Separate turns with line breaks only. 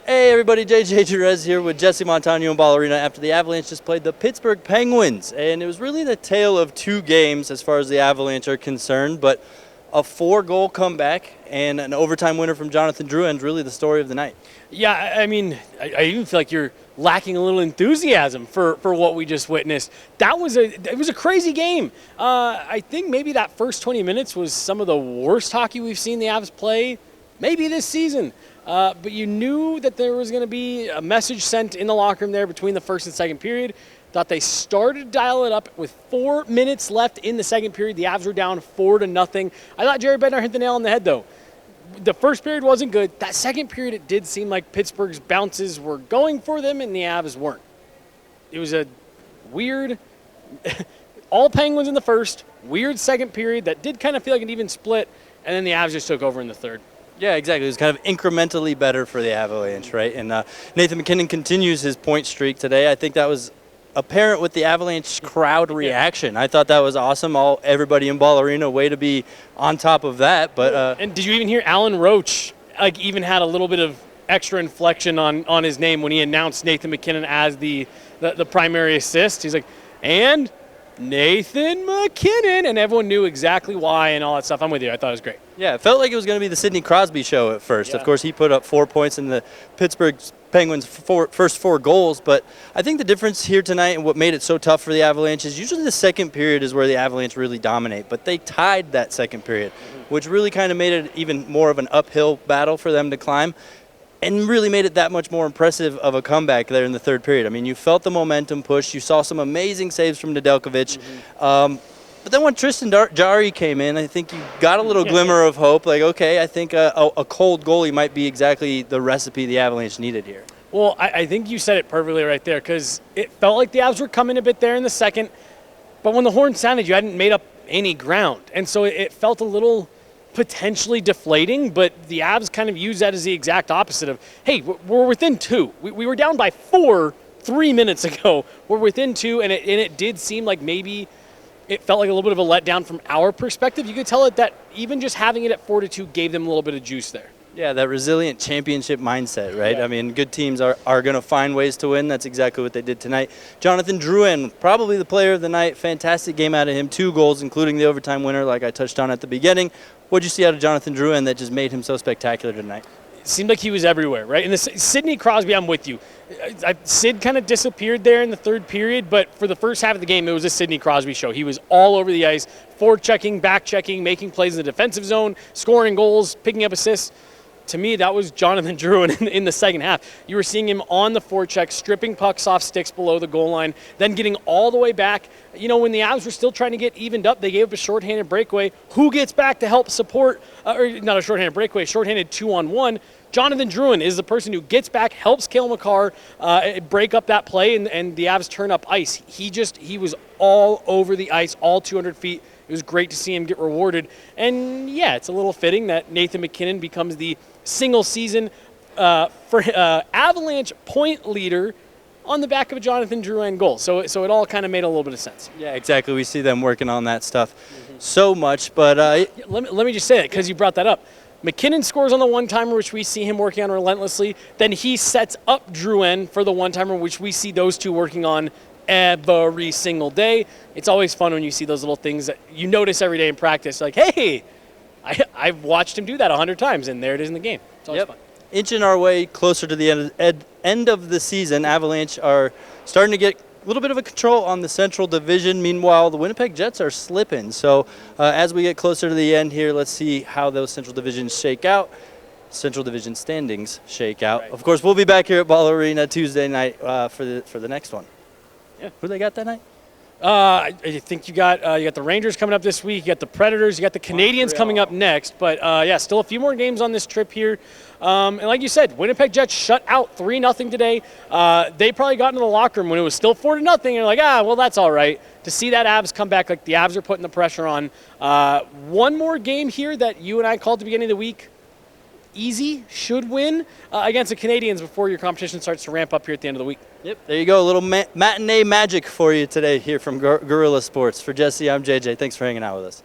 Hey everybody, JJ Jerez here with Jesse Montaño and Ballerina after the Avalanche just played the Pittsburgh Penguins. And it was really the tale of two games as far as the Avalanche are concerned, but a 4-goal comeback and an overtime winner from Jonathan Drouin is really the story of the night.
Yeah, I mean, I even feel like you're lacking a little enthusiasm for what we just witnessed. It was a crazy game. I think maybe that first 20 minutes was some of the worst hockey we've seen the Avs play maybe this season. But you knew that there was going to be a message sent in the locker room there between the first and second period. Thought they started to dial it up with 4 minutes left in the second period. The Avs were down 4-0. I thought Jerry Bednar hit the nail on the head, though. The first period wasn't good. That second period, it did seem like Pittsburgh's bounces were going for them and the Avs weren't. It was a weird, all Penguins in the first, weird second period that did kind of feel like an even split, and then the Avs just took over in the third.
Yeah, exactly. It was kind of incrementally better for the Avalanche, right? And Nathan MacKinnon continues his point streak today. I think that was apparent with the Avalanche crowd reaction. I thought that was awesome. Everybody in Ball Arena, way to be on top of that. But
and did you even hear Alan Roach even had a little bit of extra inflection on his name when he announced Nathan MacKinnon as the primary assist? He's like, and Nathan MacKinnon, and everyone knew exactly why and all that stuff. I'm with you. I thought it was great.
Yeah, it felt like it was going to be the Sidney Crosby show at first. Yeah. Of course, he put up 4 points in the Pittsburgh Penguins' first 4 goals, but I think the difference here tonight and what made it so tough for the Avalanche is usually the second period is where the Avalanche really dominate, but they tied that second period, which really kind of made it even more of an uphill battle for them to climb. And really made it that much more impressive of a comeback there in the third period. I mean, you felt the momentum push. You saw some amazing saves from Nedeljkovic. But then when Tristan Jarry came in, I think you got a little glimmer of hope. Like, okay, I think a cold goalie might be exactly the recipe the Avalanche needed here.
Well, I think you said it perfectly right there, because it felt like the Avs were coming a bit there in the second. But when the horn sounded, you hadn't made up any ground. And so it felt a little potentially deflating, but the Avs kind of used that as the exact opposite of, hey, we're within 2. We were down by 4 3 minutes ago. We're within 2, and it did seem like maybe it felt like a little bit of a letdown from our perspective. You could tell it that even just having it at 4-2 gave them a little bit of juice there.
Yeah, that resilient championship mindset, right? Yeah. I mean, good teams are going to find ways to win. That's exactly what they did tonight. Jonathan Drouin, probably the player of the night. Fantastic game out of him. 2 goals, including the overtime winner, like I touched on at the beginning. What did you see out of Jonathan Drouin that just made him so spectacular tonight?
It seemed like he was everywhere, right? And the Sidney Crosby, I'm with you. Sid kind of disappeared there in the third period, but for the first half of the game, it was a Sidney Crosby show. He was all over the ice, forechecking, back-checking, making plays in the defensive zone, scoring goals, picking up assists. To me, that was Jonathan Drouin in the second half. You were seeing him on the forecheck, stripping pucks off sticks below the goal line, then getting all the way back. You know, when the Avs were still trying to get evened up, they gave up a shorthanded breakaway. Who gets back to help support, or not a shorthanded breakaway, shorthanded 2-on-1? Jonathan Drouin is the person who gets back, helps Cale Makar break up that play, and the Avs turn up ice. He was all over the ice, all 200 feet. It was great to see him get rewarded. And, yeah, it's a little fitting that Nathan MacKinnon becomes the single-season Avalanche point leader on the back of a Jonathan Drouin goal. So it all kind of made a little bit of sense.
Yeah, exactly. We see them working on that stuff so much. But
let me just say it, because you brought that up. MacKinnon scores on the one-timer, which we see him working on relentlessly. Then he sets up Drouin for the one-timer, which we see those two working on every single day. It's always fun when you see those little things that you notice every day in practice. Like, hey, I've watched him do that 100 times, and there it is in the game. It's always fun.
Inching our way closer to the end of the season, Avalanche are starting to get a little bit of a control on the Central Division. Meanwhile, the Winnipeg Jets are slipping. So as we get closer to the end here, let's see how those Central Divisions shake out. Central Division standings shake out. Right. Of course, we'll be back here at Ball Arena Tuesday night for the next one.
Yeah.
Who they got that night?
I think you got the Rangers coming up this week. You got the Predators. You got the Canadians coming up next. But yeah, still a few more games on this trip here. And like you said, Winnipeg Jets shut out 3-0 today. They probably got into the locker room when it was still 4-0, and they're like, well, that's all right. To see that Avs come back, like the Avs are putting the pressure on. One more game here that you and I called at the beginning of the week. Easy, should win against the Canadians before your competition starts to ramp up here at the end of the week.
Yep, there you go. A little matinee magic for you today here from Guerilla Sports. For Jesse, I'm JJ. Thanks for hanging out with us.